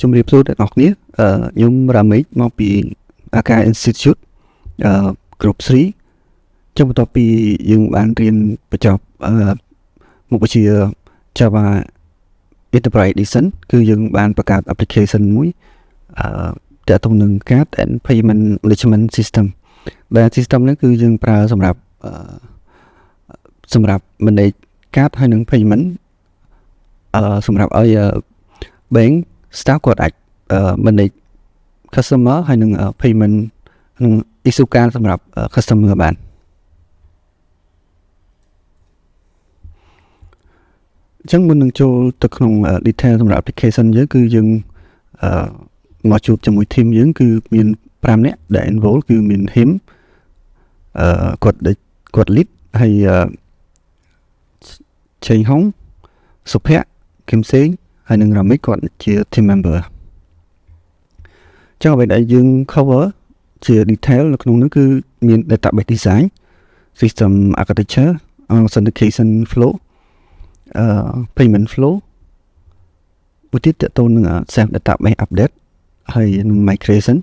ជំរាបសួរទាំងអស់គ្នាខ្ញុំរ៉ាមេចមកពី AK Institute Group 3 ចុងបន្ទាប់ពីយើងបានរៀនបញ្ចប់មុខវិជ្ជា Java Enterprise Edition គឺយើងបានបង្កើត application មួយទាក់ទងនឹង Card and Payment Management System ដែល system នេះគឺយើងប្រើសម្រាប់ manage card ហើយនិង payment សម្រាប់ឲ្យ bank staff គាត់អាច manage customer ហើយនិង payment និង issue card សម្រាប់ customer បានអញ្ចឹងមុននឹងចូលទៅក្នុង detail សម្រាប់ application យើងគឺយើងមកជួបជាមួយ team យើងគឺមាន 5 នាក់ដែល involve គឺមាន him គាត់ lead ហើយឆេងហុងសុភ័ក្រគឹមសេងហើយនិងរ៉ាមិចគាត់ជា team member ចឹងអ្វីដែលយើង cover ជា detail នៅក្នុងនោះគឺមាន database design system architecture authentication flow payment flow មួយទៀតតទៅនឹង self database update ហើយនឹង migration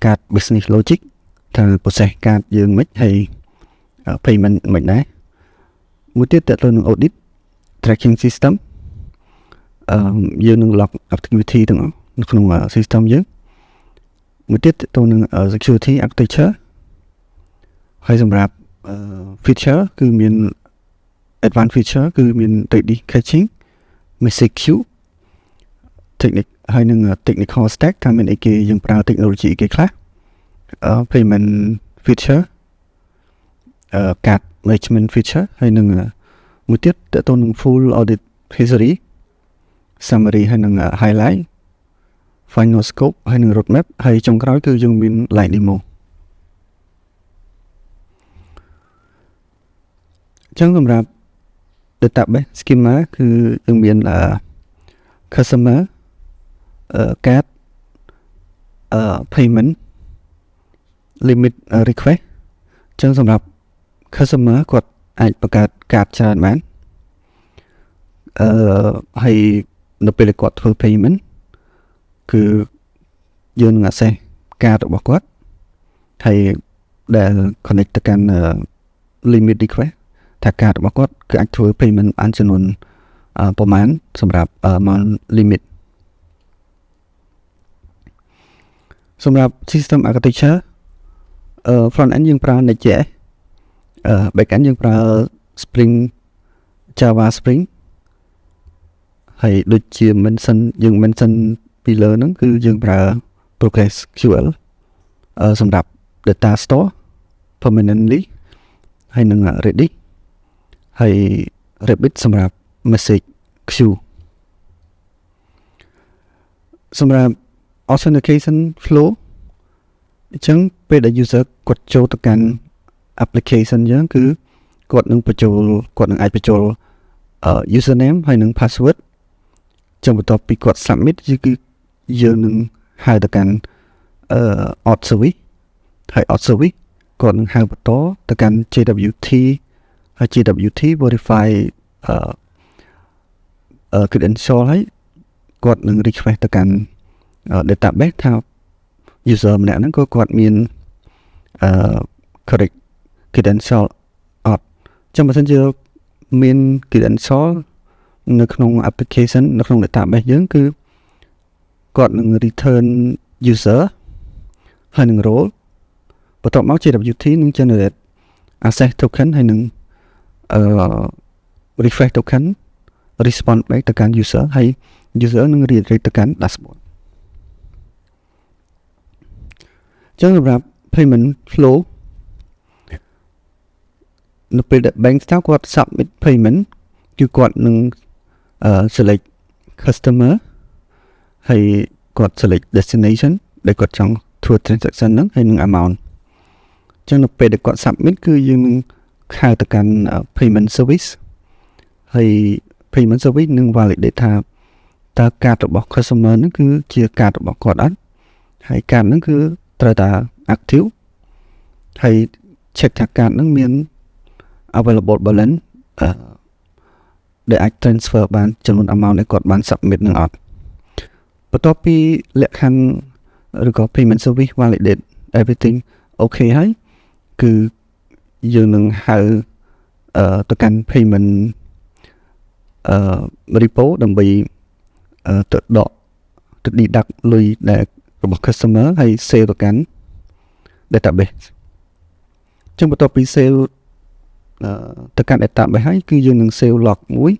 card business logic ថា process card យើងមិនហើយ payment មិនដែរមួយទៀតតទៅនឹង audit tracking system យើងនឹង log activity ទាំងអស់នៅក្នុង system យើងមួយទៀតទៅនឹង security architecture ហើយសម្រាប់ feature គឺមាន advanced feature គឺមាន 3D caching message queue technique ហើយនឹង technical stack ថាមានអីគេយើងប្រើ technology អីគេខ្លះ payment feature card management feature ហើយនឹងមួយទៀតតទៅនឹង full audit history summary ហើយនឹង highlight final scope ហើយនឹង roadmap ហើយចុងក្រោយគឺយើងមាន live demo ចឹងសម្រាប់ database schema គឺយើងមាន customer card payment limit request ចឹងសម្រាប់ customer គាត់អាចបង្កើត card ច្រើនបានហើយនៅពេលគាត់ធ្វើ payment គឺយើងនឹង access card របស់គាត់ហើយដែល connect ទៅកាន់ limit request ថា card របស់គាត់គឺអាចធ្វើ payment បានចំនួនប្រមាណសម្រាប់ amount limit សម្រាប់ system architecture front end យើងប្រើ Next.js back end យើងប្រើ Spring Java Spring ហើយដូចជា mention ពីលើហ្នឹងគឺយើងប្រើ PostgreSQL សម្រាប់ data store permanently ហើយនឹង Redis ហើយ Rabbit សម្រាប់ message queue សម្រាប់ authentication flow អញ្ចឹងពេលដែល user គាត់ចូលទៅកាន់ application យើងគឺគាត់នឹងអាចបញ្ចូល username ហើយនឹង password ចឹងបន្ទាប់ពីគាត់ submit គឺយើងនឹងហៅទៅកាន់ auth service ហើយ auth service គាត់នឹងហៅបន្តទៅកាន់ JWT ហើយ JWT verify credential ហើយគាត់នឹង request ទៅកាន់ database ថា user ម្នាក់ហ្នឹងគាត់មានcorrect credential អត់ចឹងបើសិនជាមាន credential នៅក្នុង application នៅក្នុង database យើងគឺគាត់នឹង return user ហើយនឹង role បន្ទាប់មក JWT នឹង generate access token ហើយនឹង refresh token response back ទៅកាន់ user ហើយ user នឹង redirect ទៅកាន់ dashboard ចឹងសម្រាប់ payment flow នៅពេលដែល bank staff គាត់ submit payment គឺគាត់នឹង select customer ហើយគាត់ select destination ដែលគាត់ចង់ធ្វើ transaction ហ្នឹងហើយនឹង amount ចឹងនៅពេលដែលគាត់ submit គឺយើងនឹងហៅទៅកាន់ payment service ហើយ payment service នឹង validate ថាតើ card របស់ customer ហ្នឹងគឺជា card របស់គាត់អត់ហើយ card ហ្នឹងគឺត្រូវតែ active ហើយ check ថា card ហ្នឹងមាន available balance ដែលអាច transfer បានចំនួន amount ដែលគាត់បាន submit នឹងអត់ បន្ទាប់ពីលក្ខខណ្ឌឬក៏ payment service validate everything okay ហើយគឺយើងនឹងហៅទៅកាន់ payment repo ដើម្បីទៅដកទៅ deduct លុយដែលរបស់ customer ហើយ save ទៅកាន់ database ចឹងបន្ទាប់ពី save ទៅកាន់ database ហើយគឺយើងនឹង save log មួយ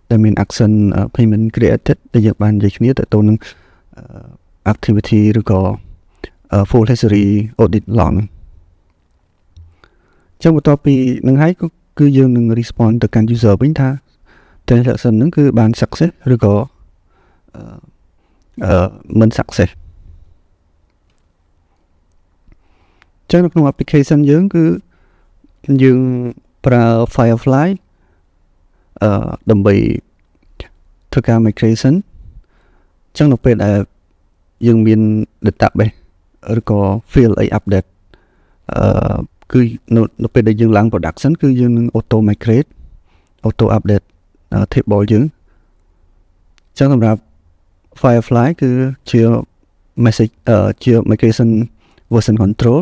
ដែលមាន action payment created ដែលយើងបាននិយាយគ្នាទៅនឹង activity ឬក៏ full history audit log ចឹងបន្ទាប់ពីនឹងហើយគឺយើងនឹង respond ទៅកាន់ user វិញថា transaction ហ្នឹងគឺបាន success ឬក៏មិន success ចឹងនៅក្នុង application យើងគឺយើងប្រើ Firefly ដើម្បីធ្វើការ migration ចឹងនៅពេលដែលយើងមាន database ឬក៏ field អី update គឺនៅពេលដែលយើងឡើង production គឺយើងនឹង auto migrate auto update table យើងចឹងសម្រាប់ Firefly គឺជា message ជា migration version control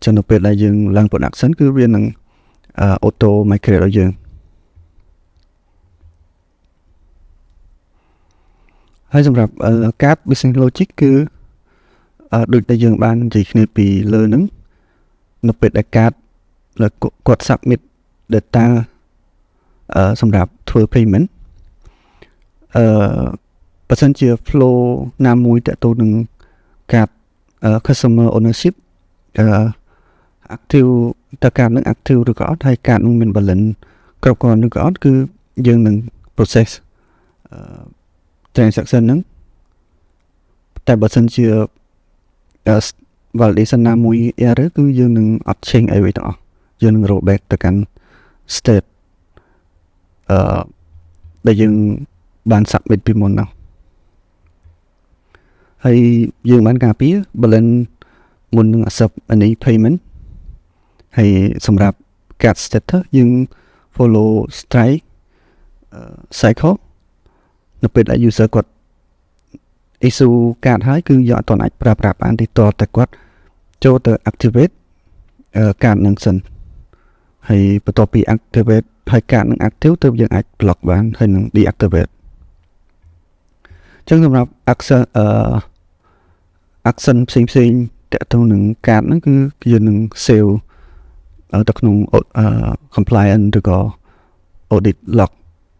ចឹងនៅពេលដែលយើងឡើង production គឺវានឹង auto migrate ឲ្យយើងហើយសម្រាប់ card business logic គឺដូចដែលយើងបាននិយាយគ្នាពីលើហ្នឹងនៅពេលដែល card គាត់ submit data សម្រាប់ធ្វើ payment បើសិនជា flow ណាមួយតទៅនឹង card customer ownership active តើ card នឹង active ឬក៏អត់ហើយ card នឹងមាន balance គ្រប់គ្រាន់ឬក៏អត់គឺយើងនឹង process transaction ហ្នឹងតែបើសិនជា validation ណាមួយ error គឺយើងនឹងអត់ change អីទាំងអស់យើងនឹង roll back ទៅកាន់ state ដែលយើងបាន submit ពីមុននោះហើយយើងបានការពារ balance មុននឹង accept any payment ហើយសម្រាប់ card status យើង follow strike cycle នៅពេលដែល user គាត់ issue card ហើយគឺយើងអត់ទាន់អាចប្រើប្រាស់បានទេតតែគាត់ចូលទៅ activate card នឹងសិនហើយបន្ទាប់ពី activate ហើយ card នឹង active ទើបយើងអាច block បានហើយនឹង deactivate អញ្ចឹងសម្រាប់ action ផ្សេងៗតទៅនឹង card ហ្នឹងគឺយើងនឹង save ទៅក្នុង compliance ឬក៏ audit log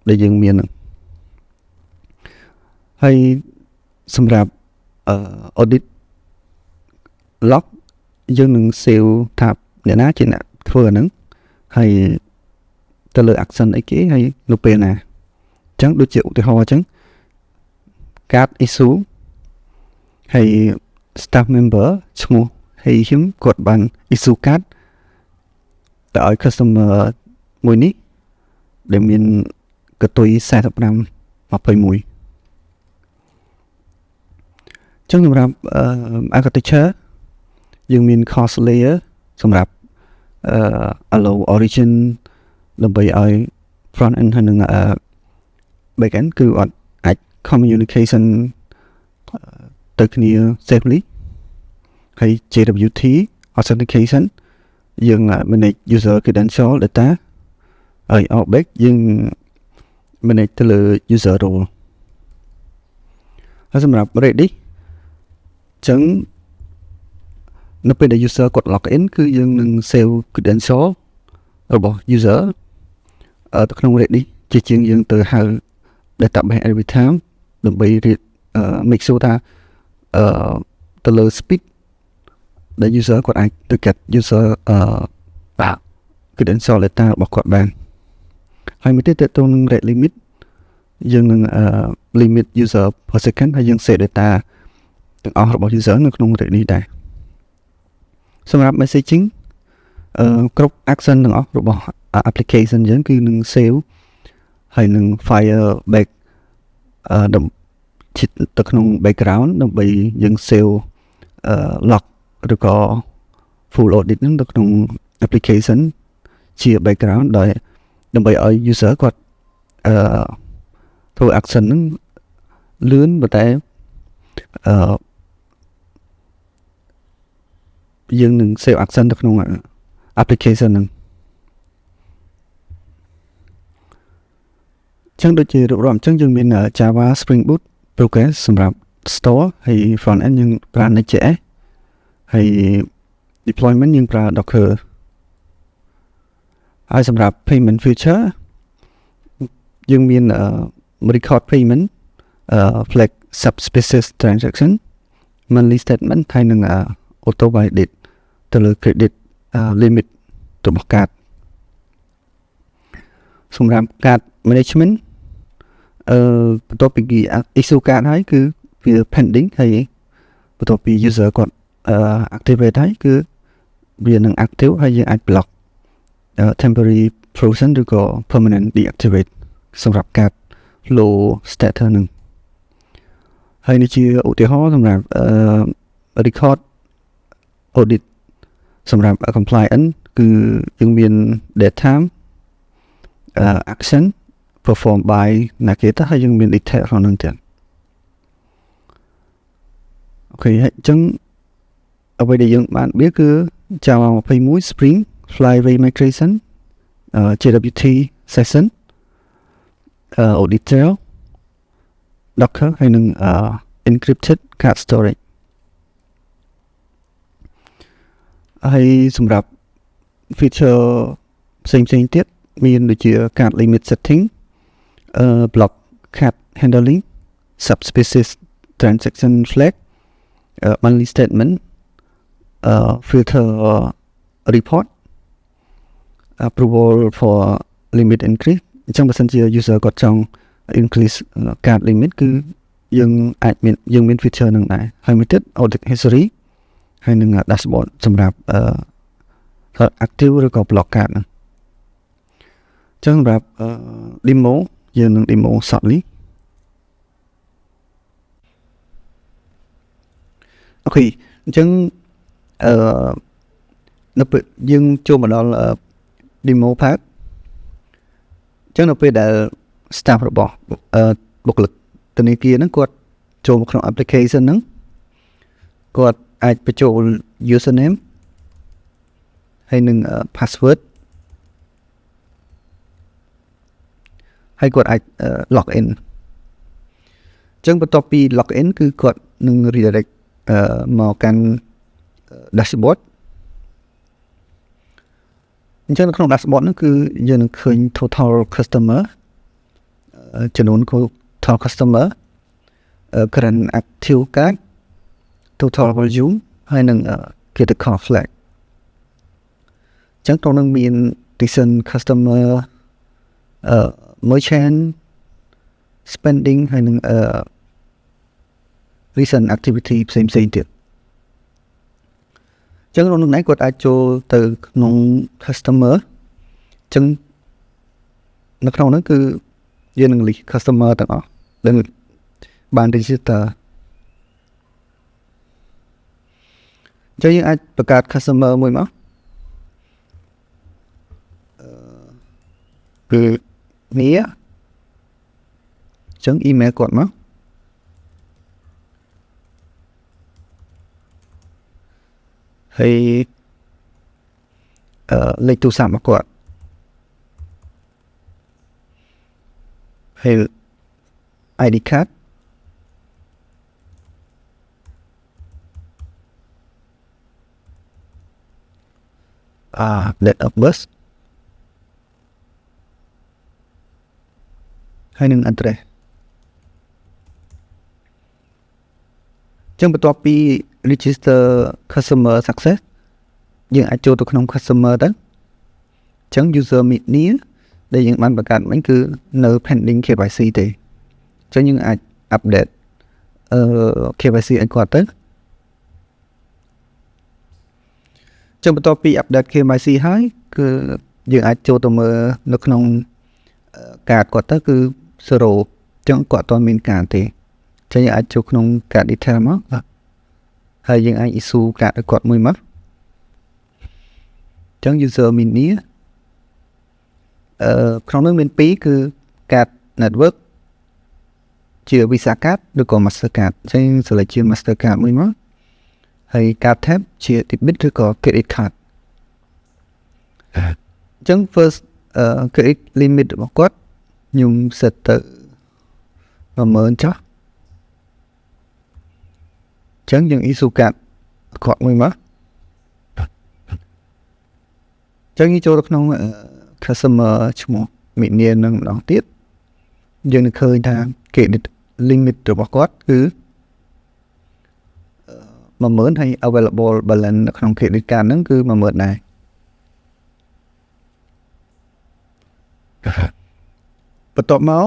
ដែលយើងមានហ្នឹងហើយសម្រាប់ audit log យើងនឹង save ថាអ្នកណាជាអ្នកធ្វើអាហ្នឹងហើយទៅលើ action អីគេហើយនៅពេលណាអញ្ចឹងដូចជាឧទាហរណ៍អញ្ចឹង card issue ហើយ staff member ឈ្មោះ ហើយខ្ញុំគាត់បាន issue card ទៅឲ្យ customer មួយនេះដែលមានកតុយ4521ចឹងសម្រាប់ architecture យើងមាន cost layer សម្រាប់allow origin ដើម្បីឲ្យ front end ហើយនិង back end គឺអត់អាច communication ទៅគ្នា safely ហើយ JWT authentication យើង manage user credential data ហើយ back យើង manage ទៅលើ user role ហើយសម្រាប់ Redis ចឹងនៅពេលដែល user គាត់ log in គឺយើងនឹង save credential របស់ user ទៅក្នុង Redis ជាជាងយើងទៅហៅ database every time ដើម្បី make sure ថាទៅលើ speed ដែល user គាត់អាចទៅ get user credential data របស់គាត់បានហើយមួយទៀតទៅនឹង rate limit យើងនឹង limit user per second ហើយយើង set data ទាំងអស់របស់ user នៅក្នុង Redis នេះដែរសម្រាប់ messaging គ្រប់ action ទាំងអស់របស់ application យើងគឺនឹង save ហើយនឹង fire back ទៅក្នុង background ដើម្បីយើង save log ឬក៏ full audit នឹងទៅក្នុង application ជា background ដើម្បីឲ្យ user គាត់ធ្វើ action នឹង លឿនប៉ុន្តែយើងនឹង save action ទៅក្នុង application ហ្នឹងចឹងដូចជារូបរាប់ចឹងយើងមាន Java Spring Boot Progress សម្រាប់ store ហើយ front end យើងប្រើ Next.js ហើយ deployment យើងប្រើ Docker ហើយសម្រាប់ payment feature យើងមាន record payment flag subspecies transaction monthly statement ហើយនឹង auto validate ទៅលើ credit limit របស់ card សម្រាប់ card management បន្ទាប់ពី issue card ហើយគឺវា pending ហើយបន្ទាប់ពី user គាត់ activate ហើយគឺវានឹង active ហើយយើងអាច block temporary frozen ឬក៏ permanent deactivate សម្រាប់ card flow status ហ្នឹងហើយនេះជាឧទាហរណ៍សម្រាប់ record audit សម្រាប់ compliance គឺយើងមាន data action performed by Navigator ហើយយើងមាន detail ក្នុងហ្នឹងទៀតអូខេហើយអញ្ចឹងអ្វីដែលយើងបានវាគឺ Java 21 Spring Flyway Migration JWT Session Auditor Docker ហើយនឹង Encrypted Card Storage ហើយសម្រាប់ feature ផ្សេងៗទៀតមានដូចជា card limit setting block card handling subspecies transaction flag monthly statement filter report approval for limit increase អញ្ចឹងបើសិនជា user គាត់ចង់ increase card limit គឺយើងអាចមាន feature នឹងដែរហើយមួយទៀត audit history ហើយនឹង dashboard សម្រាប់active ឬក៏ block card ហ្នឹងអញ្ចឹងសម្រាប់ demo យើងនឹង demo shortly អូខេអញ្ចឹងនៅពេលយើងចូលមកដល់ demo part អញ្ចឹងនៅពេលដែល staff របស់បុគ្គលិកធនាគារហ្នឹងគាត់ចូលមកក្នុង application ហ្នឹងគាត់អាចបញ្ចូល username ហើយនឹង password ហើយគាត់អាច log in អញ្ចឹងបន្ទាប់ពី log in គឺគាត់នឹង redirect មកកាន់ dashboard អញ្ចឹងនៅក្នុង dashboard ហ្នឹងគឺយើងនឹងឃើញ total customer ចំនួន total customer current active card total volume ហើយនឹង critical flag អញ្ចឹងក្នុងនឹងមាន recent customer merchant spending ហើយនឹងrecent activity ផ្សេងៗទៀតអញ្ចឹងក្នុងនោះគាត់អាចចូលទៅក្នុង customer អញ្ចឹងនៅក្នុងនោះគឺយើងនឹង list customer ទាំងអស់ដែលបាន register អញ្ចឹងយើងអាចបង្កើត customer មួយមកគឺនេះអញ្ចឹង email គាត់មកហើយលេខទូរស័ព្ទរបស់គាត់ហើយ ID card date of birth ហើយនឹង address ចឹងបន្ទាប់ពី register customer success យើងអាចចូលទៅក្នុង customer ទៅចឹង user meet នេះដែលយើងបានបង្កើតមិញគឺនៅ pending KYC ទេចឹងយើងអាច update KYC ឲ្យគាត់ទៅចឹងបន្ទាប់ពី update KYC ហើយគឺយើងអាចចូលទៅមើលនៅក្នុងកាតគាត់ទៅគឺ 0 ចឹងគាត់អត់មានកាតទេចឹងយើងអាចចូលក្នុងកាត detail មកហើយយើងអាច issue កាតឲ្យគាត់មួយមកចឹង user mini ក្នុងនោះមាន2គឺកាត network ជា Visa card ឬក៏ Mastercard អញ្ចឹងស្រេចជា Mastercard មួយមកហើយ card tap ជា debit ឬក៏ credit card អញ្ចឹង first credit limit របស់គាត់ខ្ញុំ set ទៅ 10000 ចុះអញ្ចឹងយើង issue card គាត់មួយមកអញ្ចឹងចូលទៅក្នុង customer ឈ្មោះមីនានឹងម្ដងទៀតយើងនឹងឃើញថា credit limit របស់គាត់គឺ 10000 ហើយ available balance នៅក្នុង credit card ហ្នឹងគឺ 10000 ដែរបន្ទាប់មក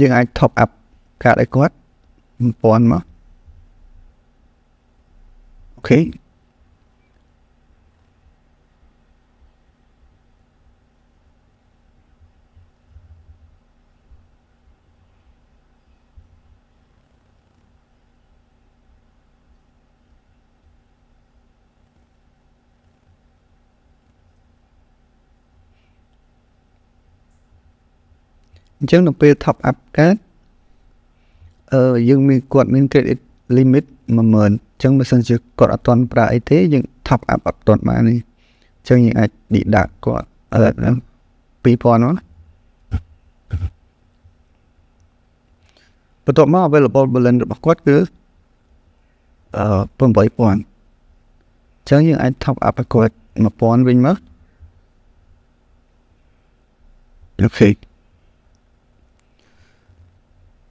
យើងអាច top up កាតឲ្យគាត់ 1000 មកអូខេអញ្ចឹងនៅពេល top up កាតយើងមានគាត់មាន credit limit 10000អញ្ចឹងបើសិនជាគាត់អត់ទាន់ប្រើអីទេយើង top up អត់ទាន់បានទេអញ្ចឹងយើងអាច deduct គាត់2000មកបន្ទាប់មក available balance របស់គាត់គឺ8000អញ្ចឹងយើងអាច top up ឲ្យគាត់ 1000 វិញមកអូខេ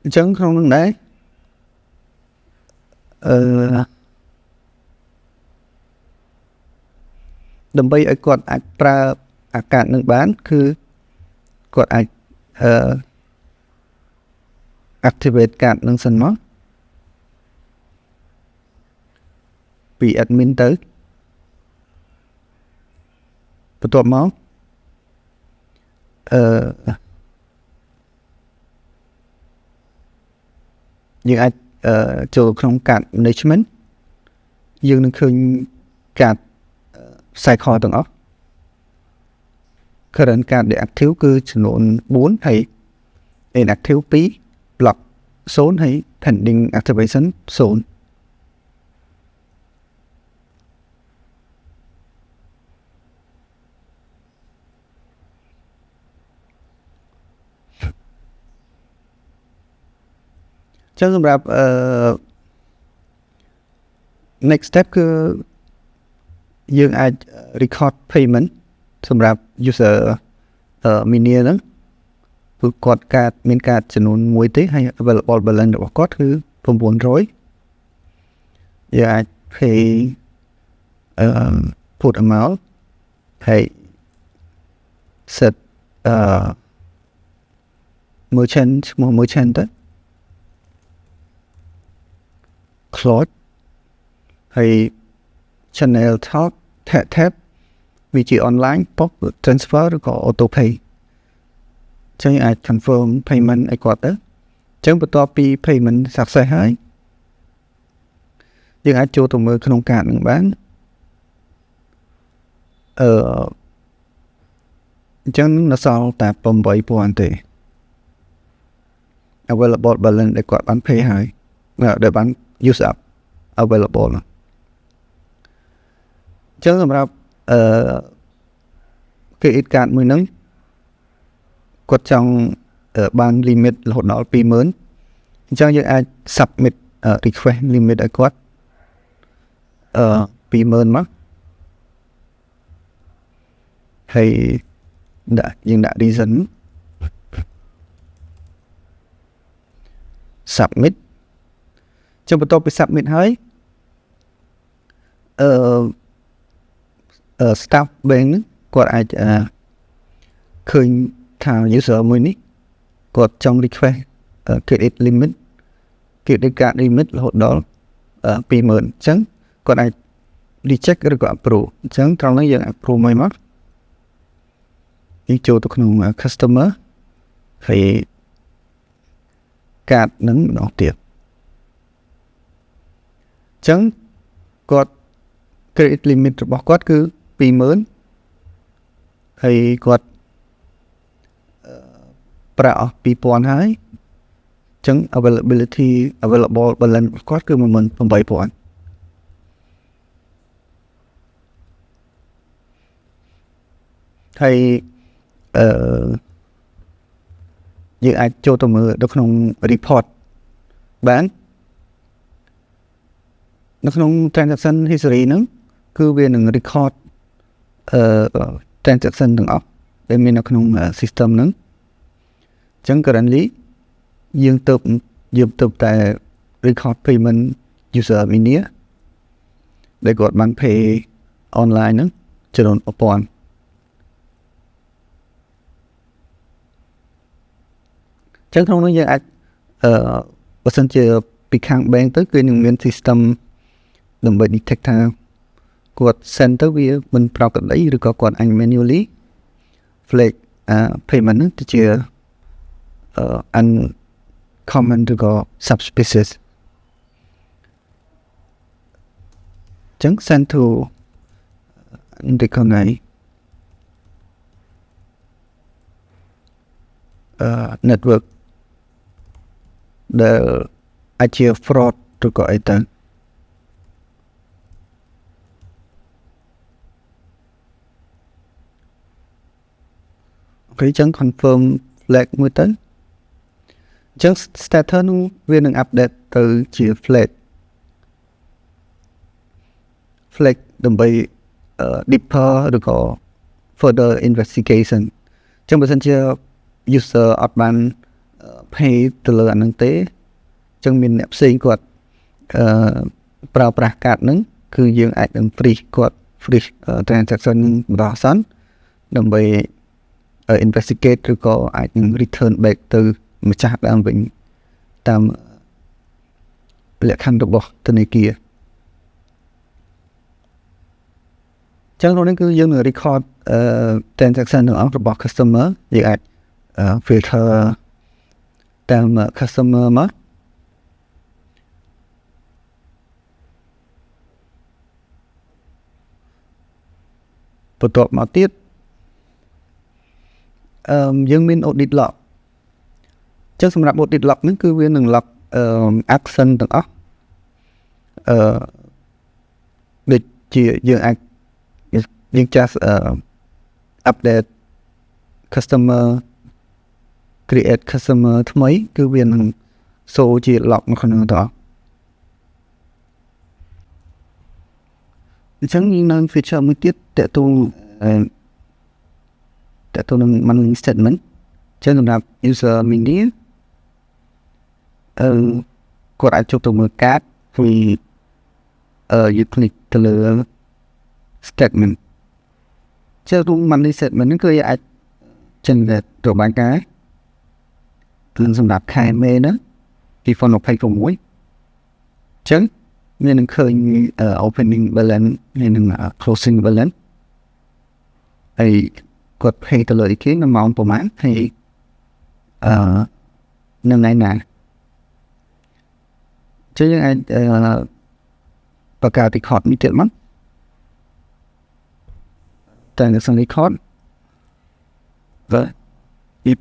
អញ្ចឹងក្នុងនោះដែរដើម្បីឲ្យគាត់អាចប្រើអាកាសនឹងបានគឺគាត់អាចactivate កាតនឹងសិនមកពី admin ទៅបន្ទាប់មកយើងអាចចូលក្នុងកាត management យើងនឹងឃើញកាត cycle ទាំងអស់ current card ដែល active គឺចំនួន4ហើយ inactive 2 block 0ហើយ pending activation 0ចឹងសម្រាប់next step គឺយើងអាច record payment សម្រាប់ user Minia ហ្នឹងគឺគាត់មានកាតចំនួន1ទេហើយ available balance របស់គាត់គឺ900យើងអាច pay put amount ហើយ set merchant ឈ្មោះ merchant ទៅcloud ហើយ channel talk tap វាជា online pop transfer ឬក៏ auto pay អញ្ចឹងអាច confirm payment ឲ្យគាត់ទៅអញ្ចឹងបន្ទាប់ពី payment success ហើយយើងអាចចូលទៅមើលក្នុងកាតនឹងបានអញ្ចឹងនៅសល់តែ8000ទេ available balance ដែលគាត់បាន pay ហើយដែលបាន use up available អញ្ចឹងសម្រាប់credit card មួយហ្នឹងគាត់ចង់បាន limit រហូតដល់ 20000 អញ្ចឹងយើងអាច submit request limit ឲ្យគាត់20000 មកហើយយើងដាក់ reason submit ចុះបន្ទាប់ពី submit ហើយstaff bank ហ្នឹងគាត់អាចឃើញថា user មួយនេះគាត់ចង់ request credit limit credit card limit រហូតដល់ 20000 អញ្ចឹងគាត់អាច reject ឬក៏ approve អញ្ចឹងត្រង់នេះយើង approve មួយមកយើងចូលទៅក្នុង customer ហើយ card ហ្នឹងម្ដងទៀតអញ្ចឹងគាត់ credit limit របស់គាត់គឺ 20000 ហើយគាត់ប្រើអស់ 2000 ហើយអញ្ ចឹង available balance គាត់គឺ18000ហើយយើងអាចចូលទៅមើលនៅក្នុង report បាននៅក្នុង transaction history ហ្នឹងគឺវានឹង record transaction ទាំងអស់ដែលមាននៅក្នុង system ហ្នឹងអញ្ចឹង currently យើងទៅតែ record payment user Minia ដែលគាត់បាន pay online ហ្នឹងចំនួន 1000ចឹងក្នុងនោះយើងអាចបើសិនជាពីខាង bank ទៅគឺនឹងមាន system ដើម្បី detect ថាគាត់ send ទៅវាមិនប្រក្រតីឬក៏គាត់អាច manually flag payment ហ្នឹងទៅជាuncommon ឬក៏ suspicious ចឹង send to unrecognized network ដែលអាចជា fraud ឬក៏អីទៅអូខេចឹង confirm flag មួយទៅចឹង status នោះវានឹង update ទៅជា flag ដើម្បី deeper ឬក៏ further investigation ចឹងបើសិនជា user អត់បាន pay ទៅលើអាហ្នឹងទេចឹងមានអ្នកផ្សេងគាត់ប្រើប្រាស់កាតហ្នឹងគឺយើងអាចនឹង freeze គាត់ freeze transaction ម្ដងសិនដើម្បី investigate ឬក៏អាចនឹង return back ទៅម្ចាស់ដើមវិញតាមលក្ខខណ្ឌរបស់ធនាគារចឹងក្នុងនេះគឺយើងនឹង record transaction របស់ customer យើងអាច filter តាម customer មកបន្ទាប់មកទៀតយើងមាន audit log ចឹងសម្រាប់ audit log ហ្នឹងគឺវានឹង log action ទាំងអស់ដូចជាយើងអាចយើង just update customer create customer ថ្មីគឺវានឹង show ជា log នៅក្នុងទាំងអស់អញ្ចឹងយើងនឹង feature មួយទៀតតើតួនឹង money statement ចឹងសម្រាប់ user Minia គាត់អាចចូលទៅមើលកាតពីyou click ទៅលើ statement ចឹង money statement ហ្នឹងគឺអាច generate របាយការណ៍គឺសម្រាប់ខែមេហ្នឹង2026ចឹងមាននឹងឃើញ opening balance មាននឹង closing balance ហើយគាត់ pay ទៅលើគេនៅម៉ោងប្រហែលហើយនៅថ្ងៃណាចឹងយើងអាចបង្កើត record នេះទៀតមកតែនៅក្នុង record 2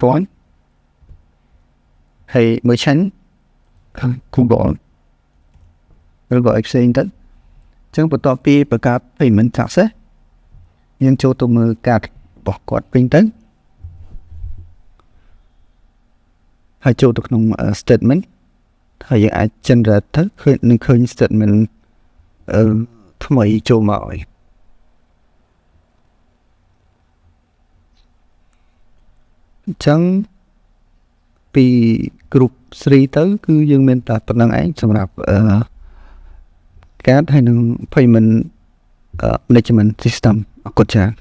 ហើយ merchant Google ឬក៏ exchange ទៅចឹងបន្ទាប់ពីបង្កើត payment success យើងចូលទៅមើលកាតរបស់គាត់វិញទៅហើយចូលទៅក្នុង statement ហើយយើងអាច generate ទៅឃើញ statement ថ្មីចូលមកហើយអញ្ចឹងពី group 3 ទៅគឺយើងមានតែប៉ុណ្្នឹងឯងសម្រាប់កាតហើយនឹង payment management system អរគុណច្រើន